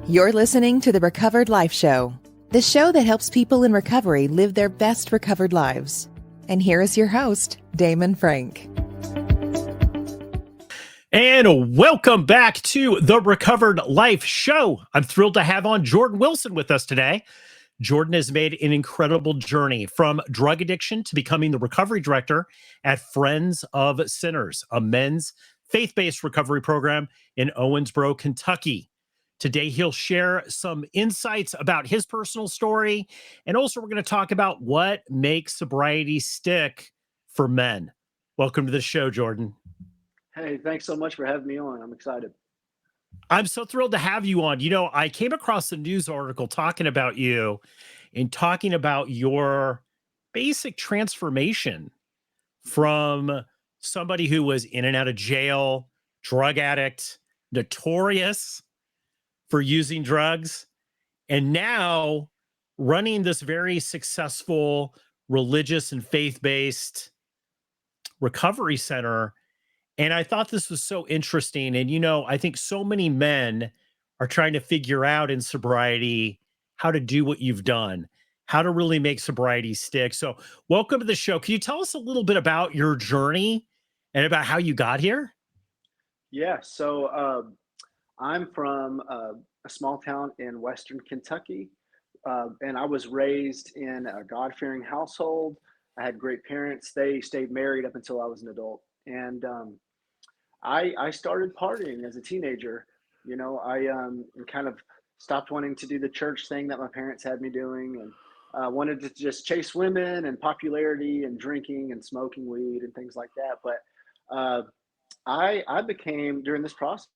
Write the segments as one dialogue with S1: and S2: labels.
S1: You're listening to the Recovered Life Show, the show that helps people in recovery live their best recovered lives. And here is your host, Damon Frank.
S2: And welcome back to the Recovered Life Show. I'm thrilled to have on Jordan Wilson with us today. Jordan has made an incredible journey from drug addiction to becoming the recovery director at Friends of Sinners, a men's faith-based recovery program in Owensboro, Kentucky. Today, he'll share some insights about his personal story, and also we're going to talk about what makes sobriety stick for men. Welcome to the show, Jordan.
S3: Hey, thanks so much for having me on. I'm excited.
S2: I'm so thrilled to have you on. You know, I came across a news article talking about you and talking about your basic transformation from somebody who was in and out of jail, drug addict, notorious for using drugs, and now running this very successful religious and faith-based recovery center. And I thought this was so interesting. And, you know, I think so many men are trying to figure out in sobriety how to do what you've done, how to really make sobriety stick. So welcome to the show. Can you tell us a little bit about your journey and about how you got here?
S3: Yeah, so I'm from a small town in Western Kentucky, and I was raised in a God-fearing household. I had great parents. They stayed married up until I was an adult. And I started partying as a teenager. You know, I kind of stopped wanting to do the church thing that my parents had me doing, and wanted to just chase women and popularity and drinking and smoking weed and things like that. But uh, I became during this process,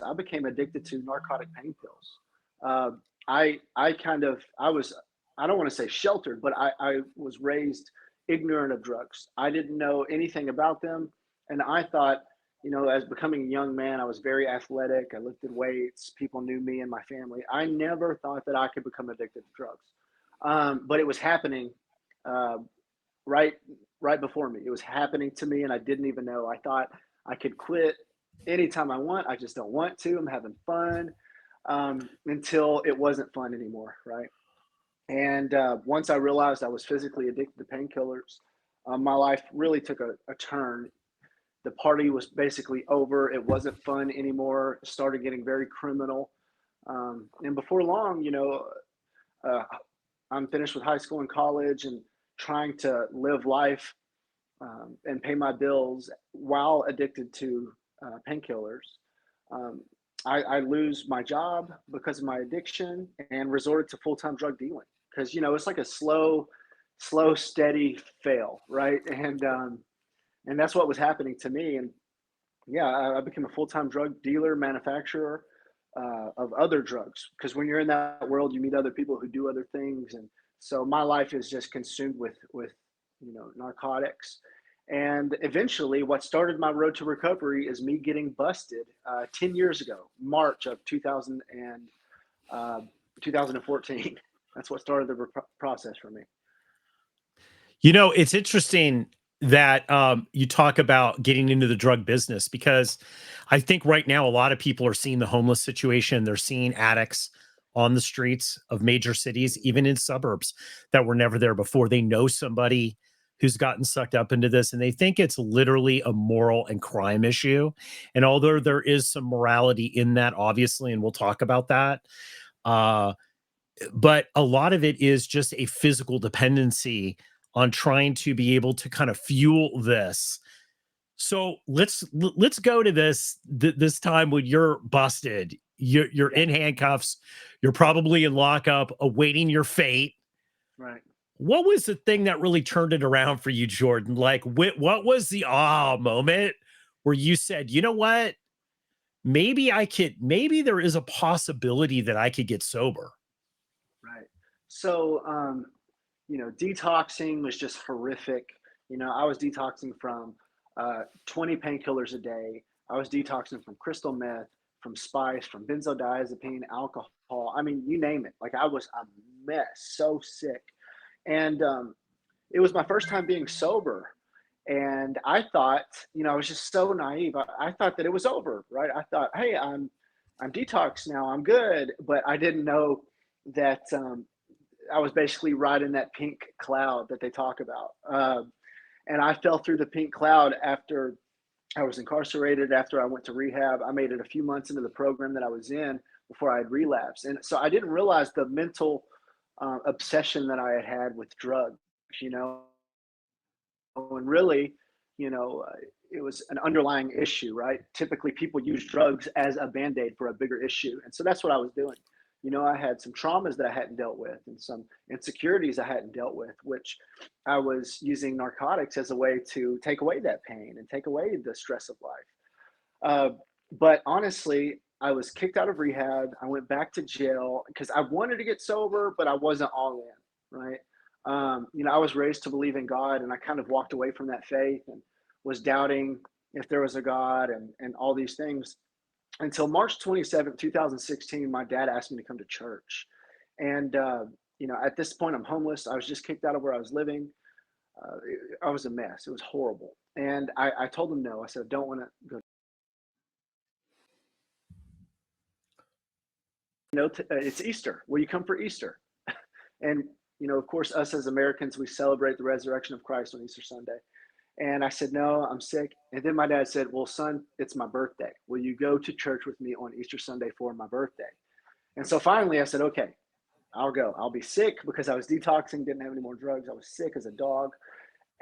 S3: I became addicted to narcotic pain pills. Uh, I was, I don't want to say sheltered, but I was raised ignorant of drugs. I didn't know anything about them, and I thought, you know, as becoming a young man, I was very athletic. I lifted weights. People knew me and my family. I never thought that I could become addicted to drugs, but it was happening uh, right right before me. It was happening to me, and I didn't even know. I thought I could quit anytime I want. I just don't want to. I'm having fun, until it wasn't fun anymore, right? And once I realized I was physically addicted to painkillers, my life really took a turn. The party was basically over. It wasn't fun anymore. It started getting very criminal. And before long, you know, uh, I'm finished with high school and college and trying to live life, and pay my bills while addicted to painkillers. Um, I lose my job because of my addiction and resorted to full time drug dealing because, you know, it's like a slow, steady fail, right? And that's what was happening to me. And yeah, I became a full time drug dealer, manufacturer of other drugs. Because when you're in that world, you meet other people who do other things, and so my life is just consumed with you know, narcotics. And eventually, what started my road to recovery is me getting busted 10 years ago, March of 2014. That's what started the process for me.
S2: You know, it's interesting that you talk about getting into the drug business because I think right now a lot of people are seeing the homeless situation. They're seeing addicts on the streets of major cities, even in suburbs that were never there before. They know somebody who's gotten sucked up into this and they think it's literally a moral and crime issue. And although there is some morality in that, obviously, and we'll talk about that, uh, but a lot of it is just a physical dependency on trying to be able to kind of fuel this. So let's go to this time when you're busted. You're
S3: Yeah,
S2: in handcuffs. You're probably in lockup, awaiting your fate.
S3: right.
S2: What was the thing that really turned it around for you, Jordan? Like, what was the moment where you said, you know what? Maybe there is a possibility that I could get sober.
S3: Right. So, you know, detoxing was just horrific. You know, I was detoxing from 20 painkillers a day. I was detoxing from crystal meth, from spice, from benzodiazepine, alcohol. I mean, you name it. Like I was a mess, so sick. And it was my first time being sober. And I thought, you know, I was just so naive. I thought that it was over, right? I thought, hey, I'm detoxed now, I'm good. But I didn't know that I was basically riding that pink cloud that they talk about. And I fell through the pink cloud after I was incarcerated, after I went to rehab. I made it a few months into the program that I was in before I had relapsed. And so I didn't realize the mental obsession that I had had with drugs, you know, and really, you know, it was an underlying issue, right? Typically, people use drugs as a band aid for a bigger issue. And so that's what I was doing. You know, I had some traumas that I hadn't dealt with and some insecurities I hadn't dealt with, which I was using narcotics as a way to take away that pain and take away the stress of life. But honestly, I was kicked out of rehab. I went back to jail because I wanted to get sober, but I wasn't all in, right? You know, I was raised to believe in God, and I kind of walked away from that faith and was doubting if there was a God and all these things until March 27th, 2016. My dad asked me to come to church. And, you know, at this point, I'm homeless. I was just kicked out of where I was living. I was a mess. It was horrible. And I told him no. I said, I don't want to go. You know, it's Easter. Will you come for Easter? And, you know, of course, us as Americans, we celebrate the resurrection of Christ on Easter Sunday. And I said, no, I'm sick. And then my dad said, well, son, it's my birthday. Will you go to church with me on Easter Sunday for my birthday? And so finally I said, okay, I'll go. I'll be sick because I was detoxing, didn't have any more drugs. I was sick as a dog.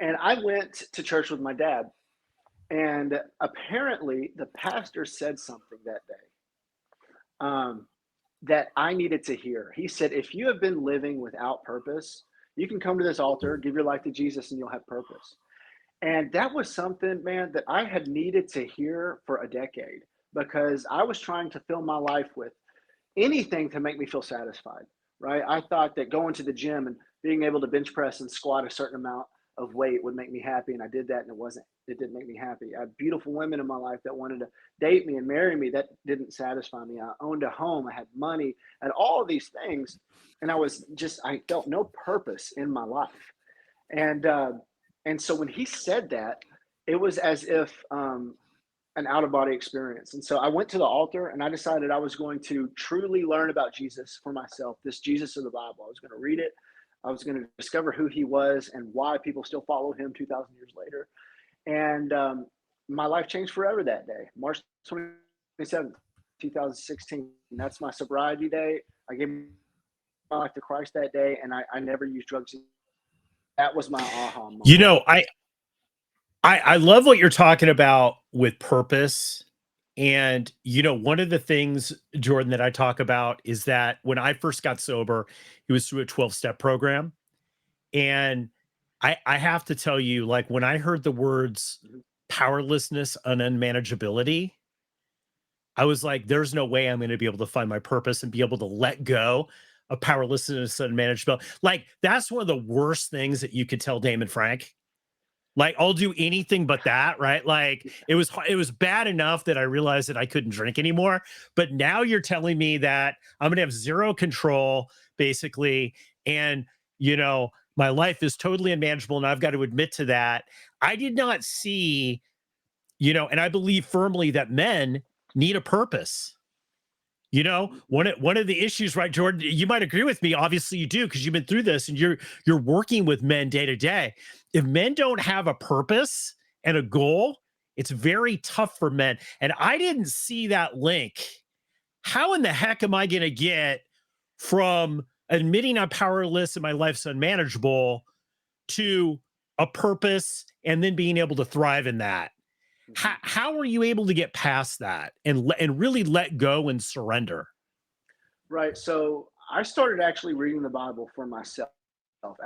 S3: And I went to church with my dad. And apparently the pastor said something that day that I needed to hear. He said, if you have been living without purpose, you can come to this altar, give your life to Jesus, and you'll have purpose. And that was something, man, that I had needed to hear for a decade because I was trying to fill my life with anything to make me feel satisfied, right? I thought that going to the gym and being able to bench press and squat a certain amount of weight would make me happy. And I did that and it didn't make me happy. I had beautiful women in my life that wanted to date me and marry me. That didn't satisfy me. I owned a home. I had money and all of these things. And I felt no purpose in my life. And, and so when he said that, it was as if an out of body experience. And so I went to the altar and I decided I was going to truly learn about Jesus for myself, this Jesus of the Bible. I was going to read it. I was going to discover who he was and why people still follow him 2,000 years later. And my life changed forever that day, March 27th, 2016. That's my sobriety day. I gave my life to Christ that day, and I never used drugs. That was my aha moment.
S2: You know, I love what you're talking about with purpose. And, you know, one of the things, Jordan, that I talk about is that when I first got sober, it was through a 12-step program. And I have to tell you, like, when I heard the words powerlessness and unmanageability, I was like, there's no way I'm going to be able to find my purpose and be able to let go of powerlessness and unmanageability. Like, that's one of the worst things that you could tell Damon Frank. Like, I'll do anything but that, right? Like, it was bad enough that I realized that I couldn't drink anymore. But now you're telling me that I'm going to have zero control, basically. And, you know, my life is totally unmanageable. And I've got to admit to that. I did not see, you know, and I believe firmly that men need a purpose. You know, one of the issues, right, Jordan, you might agree with me. Obviously you do, because you've been through this and you're working with men day to day. If men don't have a purpose and a goal, it's very tough for men. And I didn't see that link. How in the heck am I going to get from admitting I'm powerless and my life's unmanageable to a purpose and then being able to thrive in that? How are you able to get past that and really let go and surrender?
S3: Right. So I started actually reading the Bible for myself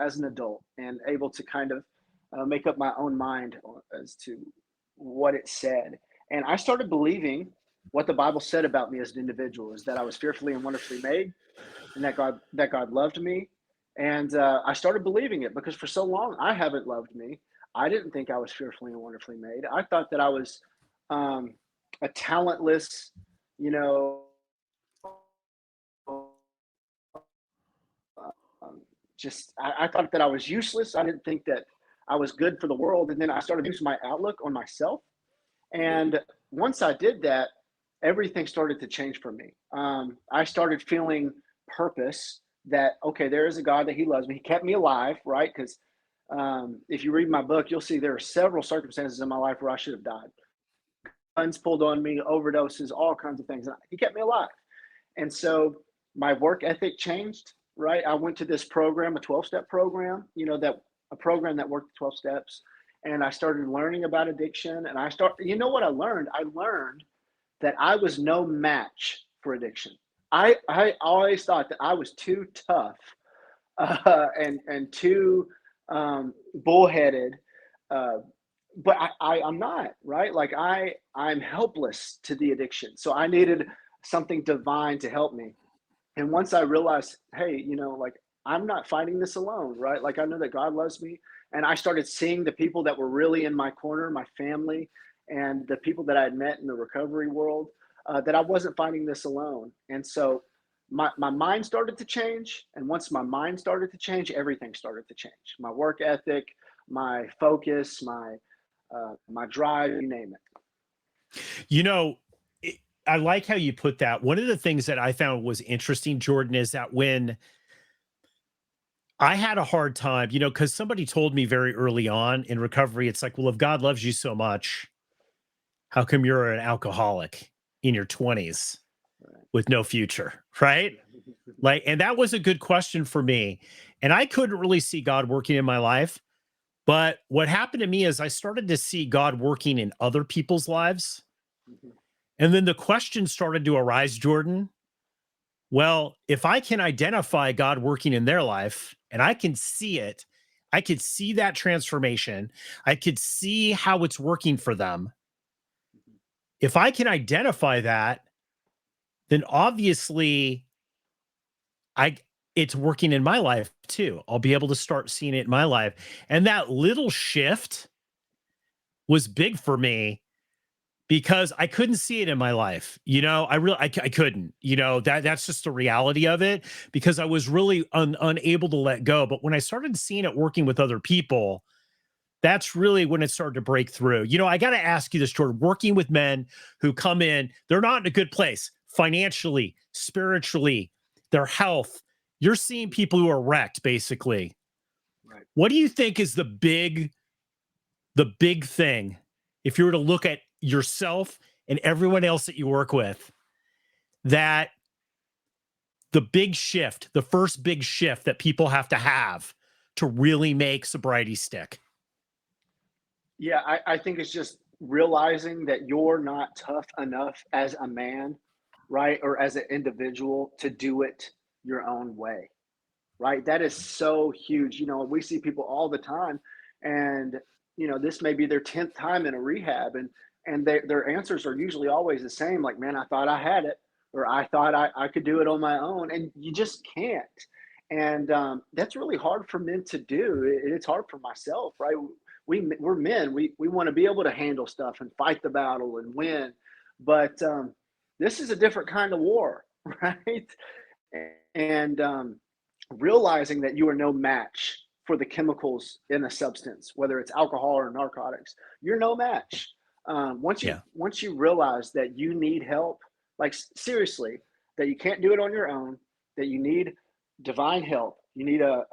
S3: as an adult and able to kind of make up my own mind as to what it said. And I started believing what the Bible said about me as an individual is that I was fearfully and wonderfully made and that God loved me. And I started believing it because for so long I haven't loved me. I didn't think I was fearfully and wonderfully made. I thought that I was a talentless, you know, I thought that I was useless. I didn't think that I was good for the world. And then I started using my outlook on myself. And once I did that, everything started to change for me. I started feeling purpose that, okay, there is a God, that he loves me. He kept me alive, right? Because if you read my book, you'll see there are several circumstances in my life where I should have died. Guns pulled on me, overdoses, all kinds of things. And he kept me alive. And so my work ethic changed, right? I went to this program, a 12-step program, that a program that worked 12 steps. And I started learning about addiction. And you know what I learned? I learned that I was no match for addiction. I always thought that I was too tough and too bullheaded, uh, but I'm not, right. Like I'm helpless to the addiction, so I needed something divine to help me. And once I realized, hey, like I'm not fighting this alone, right? Like I know that God loves me. And I started seeing the people that were really in my corner, my family, and the people that I had met in the recovery world, that I wasn't fighting this alone. And so my mind started to change. And once my mind started to change, everything started to change. My work ethic, my focus, my drive, you name it.
S2: You know, I like how you put that. One of the things that I found was interesting, Jordan, is that when I had a hard time, because somebody told me very early on in recovery, it's like, well, if God loves you so much, how come you're an alcoholic in your 20s with no future? Right. Like, and that was a good question for me. And I couldn't really see God working in my life. But what happened to me is I started to see God working in other people's lives. And then the question started to arise, Jordan. Well, if I can identify God working in their life and I can see it, I could see that transformation. I could see how it's working for them. If I can identify that, then obviously it's working in my life too. I'll be able to start seeing it in my life. And that little shift was big for me because I couldn't see it in my life. I couldn't, that's just the reality of it, because I was really unable to let go. But when I started seeing it working with other people, that's really when it started to break through. I got to ask you this, Jordan, working with men who come in, they're not in a good place financially, spiritually, their health. You're seeing people who are wrecked, basically.
S3: Right.
S2: What do you think is the big thing, if you were to look at yourself and everyone else that you work with, that the first big shift that people have to really make sobriety stick?
S3: Yeah, I think it's just realizing that you're not tough enough as a man, right? Or as an individual to do it your own way, right? That is so huge. We see people all the time, and this may be their 10th time in a rehab, and their answers are usually always the same, like, man, I thought I had it, or I thought I could do it on my own, and you just can't. And that's really hard for men to do. It's hard for myself, right? We're men. We want to be able to handle stuff and fight the battle and win, but this is a different kind of war, right? And realizing that you are no match for the chemicals in a substance, whether it's alcohol or narcotics, you're no match. Once you realize that you need help, like seriously, that you can't do it on your own, that you need divine help, you need a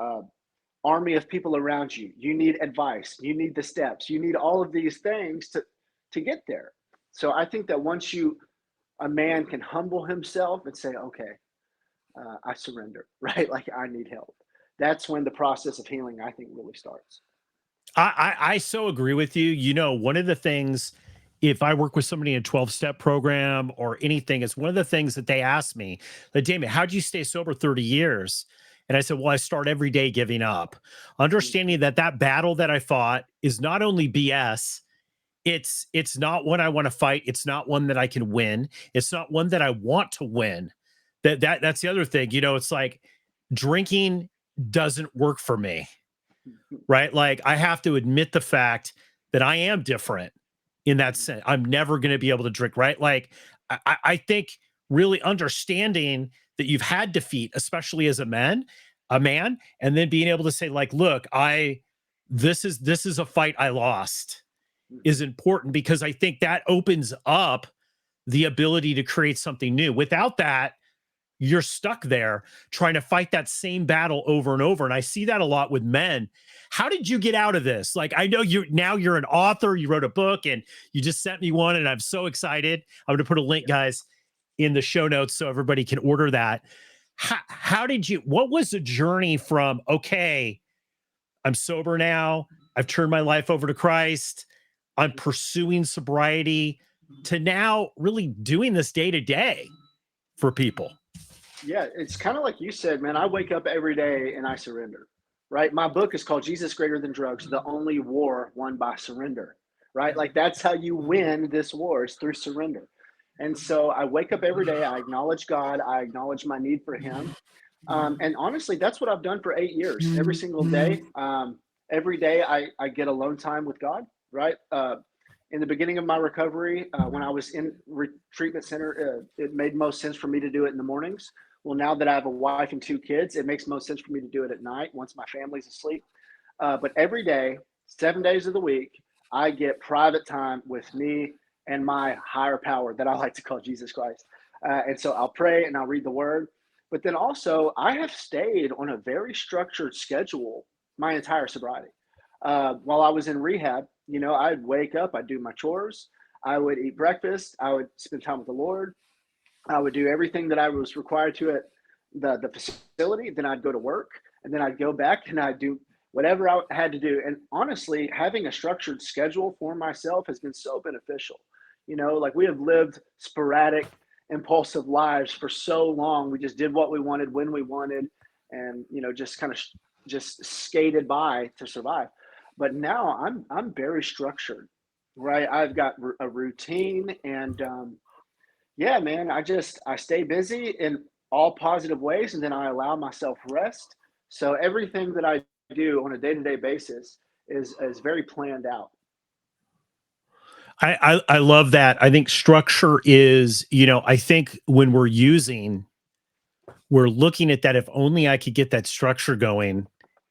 S3: army of people around you, you need advice, you need the steps, you need all of these things to get there. So I think that once a man can humble himself and say, okay, I surrender, right? Like I need help. That's when the process of healing, I think, really starts.
S2: I so agree with you. One of the things, if I work with somebody in a 12-step program or anything, it's one of the things that they ask me, like, Damon, how'd you stay sober 30 years? And I said, well, I start every day giving up, understanding that battle that I fought is not only BS. It's not one I want to fight. It's not one that I can win. It's not one that I want to win. That's the other thing. It's like drinking doesn't work for me, right? Like I have to admit the fact that I am different in that sense. I'm never going to be able to drink, right? Like I think really understanding that you've had defeat, especially as a man, and then being able to say, like, look, this is a fight I lost, is important, because I think that opens up the ability to create something new. Without that, you're stuck there trying to fight that same battle over and over. And I see that a lot with men. How did you get out of this? Like, I know you're an author, you wrote a book and you just sent me one and I'm so excited. I'm going to put a link, guys, in the show notes so everybody can order that. What was the journey from, okay, I'm sober now, I've turned my life over to Christ, I'm pursuing sobriety, to now really doing this day to day for people?
S3: Yeah, it's kind of like you said, man. I wake up every day and I surrender, right? My book is called Jesus Greater Than Drugs, the only war won by surrender, right? Like that's how you win this war is through surrender. And so I wake up every day, I acknowledge God, I acknowledge my need for Him. And honestly, that's what I've done for 8 years. Every single day, every day I get alone time with God, right? In the beginning of my recovery, when I was in treatment center, it made most sense for me to do it in the mornings. Well, now that I have a wife and 2 kids, it makes most sense for me to do it at night once my family's asleep. But every day, 7 days of the week, I get private time with me and my higher power that I like to call Jesus Christ. And so I'll pray and I'll read the word. But then also, I have stayed on a very structured schedule my entire sobriety. While I was in rehab, I'd wake up, I'd do my chores, I would eat breakfast, I would spend time with the Lord, I would do everything that I was required to at the facility. Then I'd go to work, and then I'd go back and I'd do whatever I had to do. And honestly, having a structured schedule for myself has been so beneficial. Like we have lived sporadic, impulsive lives for so long. We just did what we wanted when we wanted, and just kind of just skated by to survive. But now I'm very structured, right? I've got a routine, and yeah, man, I stay busy in all positive ways, and then I allow myself rest. So everything that I do on a day-to-day basis is very planned out.
S2: I love that. I think structure is, I think when we're looking at that, if only I could get that structure going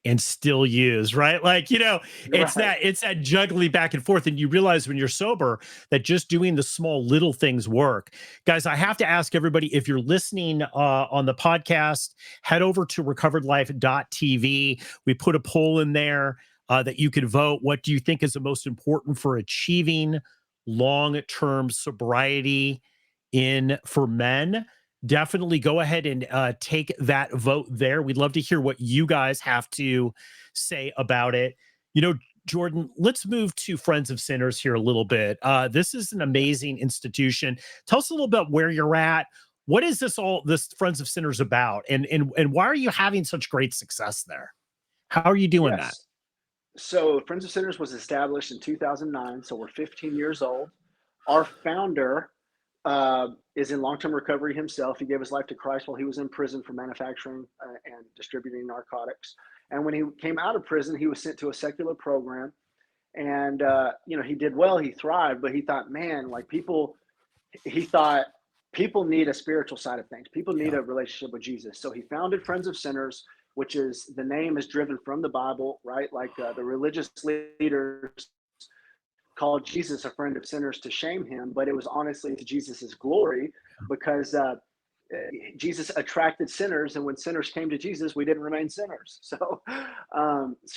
S2: and still use, right? Like, it's
S3: Right.
S2: that juggling back and forth. And you realize when you're sober that just doing the small little things work. Guys, I have to ask everybody, if you're listening on the podcast, head over to recoveredlife.tv. We put a poll in there that you can vote. What do you think is the most important for achieving long-term sobriety for men? Definitely go ahead and take that vote there. We'd love to hear what you guys have to say about it. Jordan, let's move to Friends of Sinners here a little bit. This is an amazing institution. Tell us a little bit where you're at. What is this Friends of Sinners about? And why are you having such great success there? How are you doing that?
S3: Yes. So Friends of Sinners was established in 2009. So we're 15 years old. Our founder is in long-term recovery himself. He gave his life to Christ while he was in prison for manufacturing and distributing narcotics. And when he came out of prison, he was sent to a secular program. And, he did well, he thrived, but he thought, man, like he thought people need a spiritual side of things. People need a relationship with Jesus. So he founded Friends of Sinners, which is the name is driven from the Bible, right? Like the religious leaders called Jesus a friend of sinners to shame him, but it was honestly to Jesus's glory because Jesus attracted sinners, and when sinners came to Jesus, we didn't remain sinners. So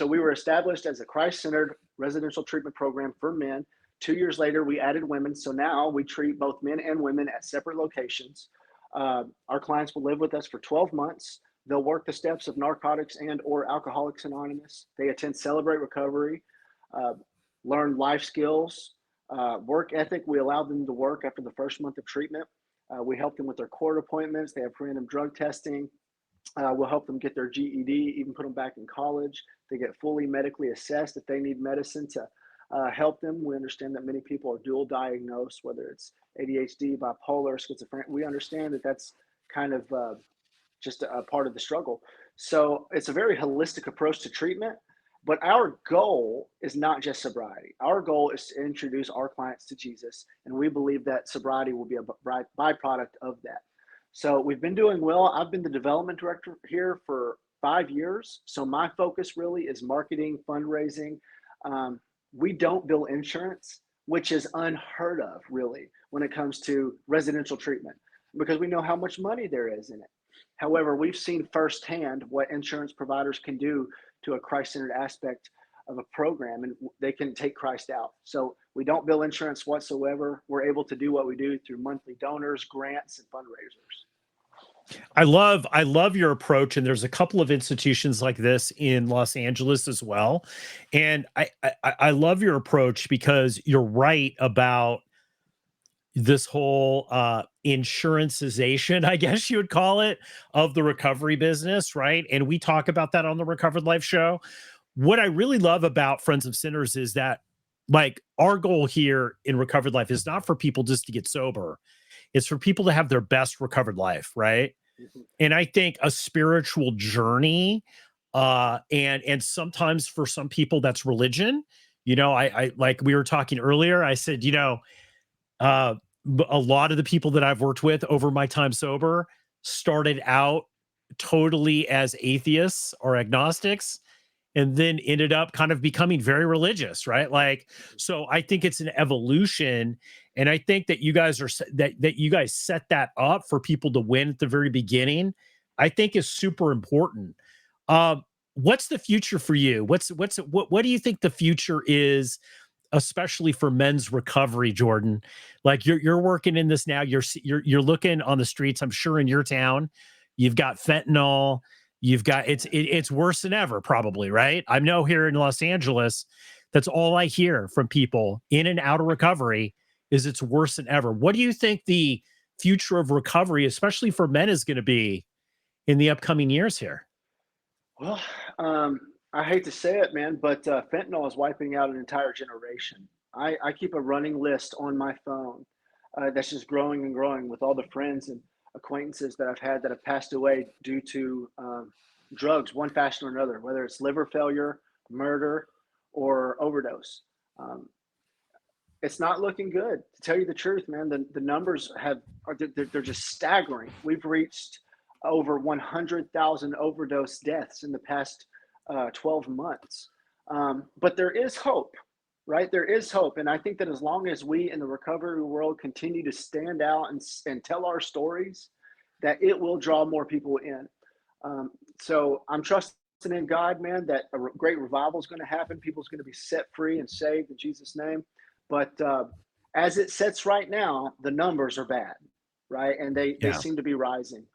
S3: we were established as a Christ-centered residential treatment program for men. 2 years later, we added women, so now we treat both men and women at separate locations. Our clients will live with us for 12 months. They'll work the steps of Narcotics and or Alcoholics Anonymous. They attend Celebrate Recovery, learn life skills, work ethic. We allow them to work after the first month of treatment. We help them with their court appointments. They have random drug testing. We'll help them get their GED, even put them back in college. They get fully medically assessed if they need medicine to help them. We understand that many people are dual diagnosed, whether it's ADHD, bipolar, schizophrenia. We understand that that's kind of just a part of the struggle. So it's a very holistic approach to treatment. But our goal is not just sobriety. Our goal is to introduce our clients to Jesus, and we believe that sobriety will be a byproduct of that. So we've been doing well. I've been the development director here for 5 years. So my focus really is marketing, fundraising. We don't bill insurance, which is unheard of, really. when it comes to residential treatment because we know how much money there is in it. However, we've seen firsthand what insurance providers can do to a Christ-centered aspect of a program, and they can take Christ out. So we don't bill insurance whatsoever. We're able to do what we do through monthly donors, grants, and fundraisers.
S2: I love your approach, and there's a couple of institutions like this in Los Angeles as well. And I love your approach because you're right about this whole insurancization, I guess you would call it, of the recovery business, right? And we talk about that on the Recovered Life show. What I really love about Friends of Sinners is that, like, our goal here in Recovered Life is not for people just to get sober. It's for people to have their best recovered life, right?
S3: Mhm.
S2: And I think a spiritual journey, and sometimes for some people that's religion. You know, I like we were talking earlier, I said, you know, uh, a lot of the people that I've worked with over my time sober started out totally as atheists or agnostics and then ended up kind of becoming very religious, right? Like, so I think it's an evolution, and I think that you guys are that you guys set that up for people to win at the very beginning. I think is super important. Um, what's the future for you? What do you think the future is, especially for men's recovery, Jordan? Like you're working in this now. You're looking on the streets. I'm sure in your town, you've got fentanyl. You've got it's worse than ever, probably, right? I know here in Los Angeles, that's all I hear from people in and out of recovery is it's worse than ever. What do you think the future of recovery, especially for men, is going to be in the upcoming years here?
S3: Well, I hate to say it, man, but fentanyl is wiping out an entire generation. I keep a running list on my phone that's just growing and growing with all the friends and acquaintances that I've had that have passed away due to drugs, one fashion or another, whether it's liver failure, murder, or overdose. Um, it's not looking good, to tell you the truth, man. The numbers they're just staggering. We've reached over 100,000 overdose deaths in the past 12 months. But there is hope, right? There is hope. And I think that as long as we in the recovery world continue to stand out and tell our stories, that it will draw more people in. So I'm trusting in God, man, that great revival is going to happen. People's going to be set free and saved in Jesus' name. But as it sits right now, the numbers are bad, right? And they
S2: Yeah,
S3: seem to be rising.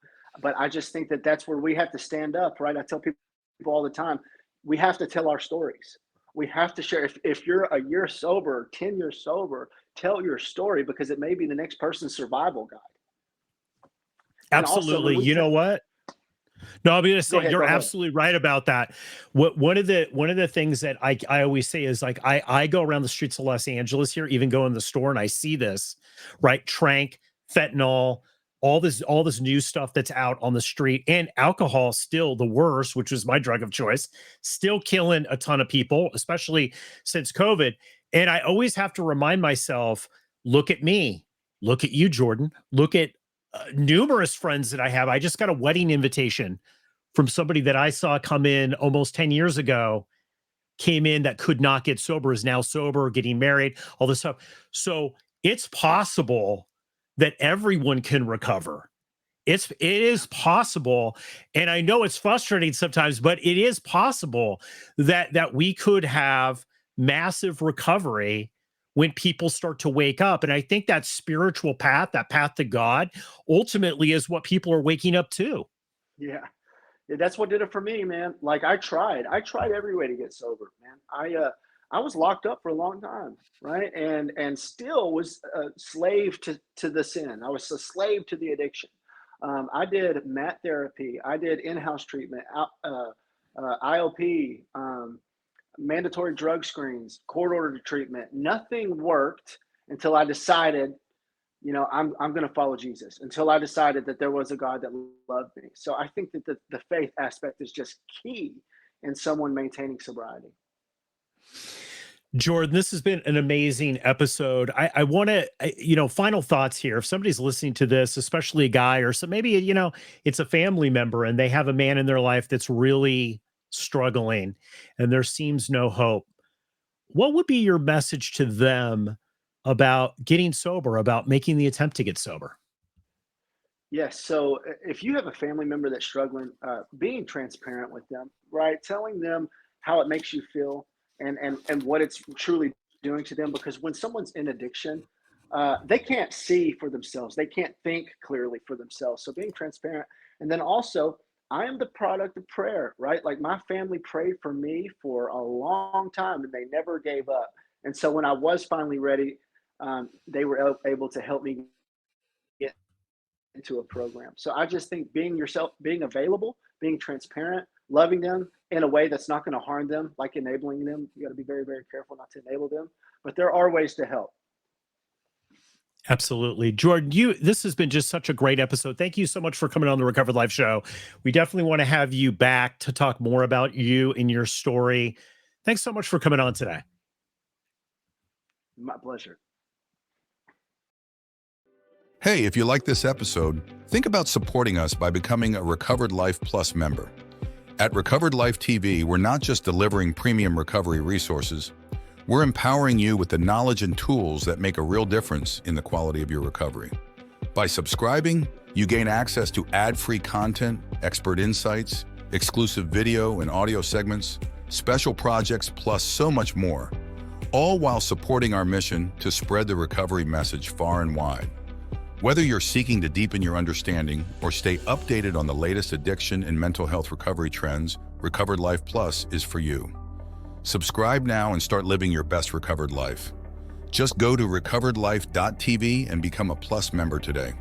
S3: But I just think that that's where we have to stand up, right? I tell people all the time, we have to tell our stories. We have to share. If you're a year sober, 10 years sober, tell your story because it may be the next person's survival guide. And also, when
S2: absolutely.
S3: we
S2: You know what? No, I'm going to
S3: go
S2: say
S3: ahead,
S2: you're
S3: go ahead.
S2: absolutely right about that. What one of the things that I always say is like I go around the streets of Los Angeles here, even go in the store, and I see this, right? Trank, fentanyl, all this new stuff that's out on the street, and alcohol still the worst, which was my drug of choice, still killing a ton of people, especially since COVID. And I always have to remind myself, look at me, look at you, Jordan, look at numerous friends that I have. I just got a wedding invitation from somebody that I saw come in almost 10 years ago, came in that could not get sober, is now sober, getting married, all this stuff. So it's possible that everyone can recover. It is possible. And I know it's frustrating sometimes, but it is possible that we could have massive recovery when people start to wake up. And I think that spiritual path, that path to God, ultimately is what people are waking up to.
S3: Yeah. Yeah, that's what did it for me, man. Like I tried every way to get sober, man. I was locked up for a long time, right? And still was a slave to the sin. I was a slave to the addiction. I did mat therapy. I did in-house treatment, IOP, mandatory drug screens, court ordered treatment. Nothing worked until I decided, I'm going to follow Jesus, until I decided that there was a God that loved me. So I think that the faith aspect is just key in someone maintaining sobriety.
S2: Jordan, this has been an amazing episode. I want to, final thoughts here. If somebody's listening to this, especially a guy or so, maybe, it's a family member and they have a man in their life that's really struggling and there seems no hope. What would be your message to them about getting sober, about making the attempt to get sober?
S3: Yes. So if you have a family member that's struggling, being transparent with them, right? Telling them how it makes you feel and what it's truly doing to them. Because when someone's in addiction, they can't see for themselves. They can't think clearly for themselves. So being transparent, and then also, I am the product of prayer, right? Like my family prayed for me for a long time, and they never gave up. And so when I was finally ready, they were able to help me get into a program. So I just think being yourself, being available, being transparent, loving them in a way that's not going to harm them, like enabling them. You got to be very, very careful not to enable them. But there are ways to help.
S2: Absolutely. Jordan, this has been just such a great episode. Thank you so much for coming on the Recovered Life Show. We definitely want to have you back to talk more about you and your story. Thanks so much for coming on today.
S3: My pleasure.
S4: Hey, if you like this episode, think about supporting us by becoming a Recovered Life Plus member. At Recovered Life TV, we're not just delivering premium recovery resources, we're empowering you with the knowledge and tools that make a real difference in the quality of your recovery. By subscribing, you gain access to ad-free content, expert insights, exclusive video and audio segments, special projects, plus so much more, all while supporting our mission to spread the recovery message far and wide. Whether you're seeking to deepen your understanding or stay updated on the latest addiction and mental health recovery trends, Recovered Life Plus is for you. Subscribe now and start living your best recovered life. Just go to recoveredlife.tv and become a Plus member today.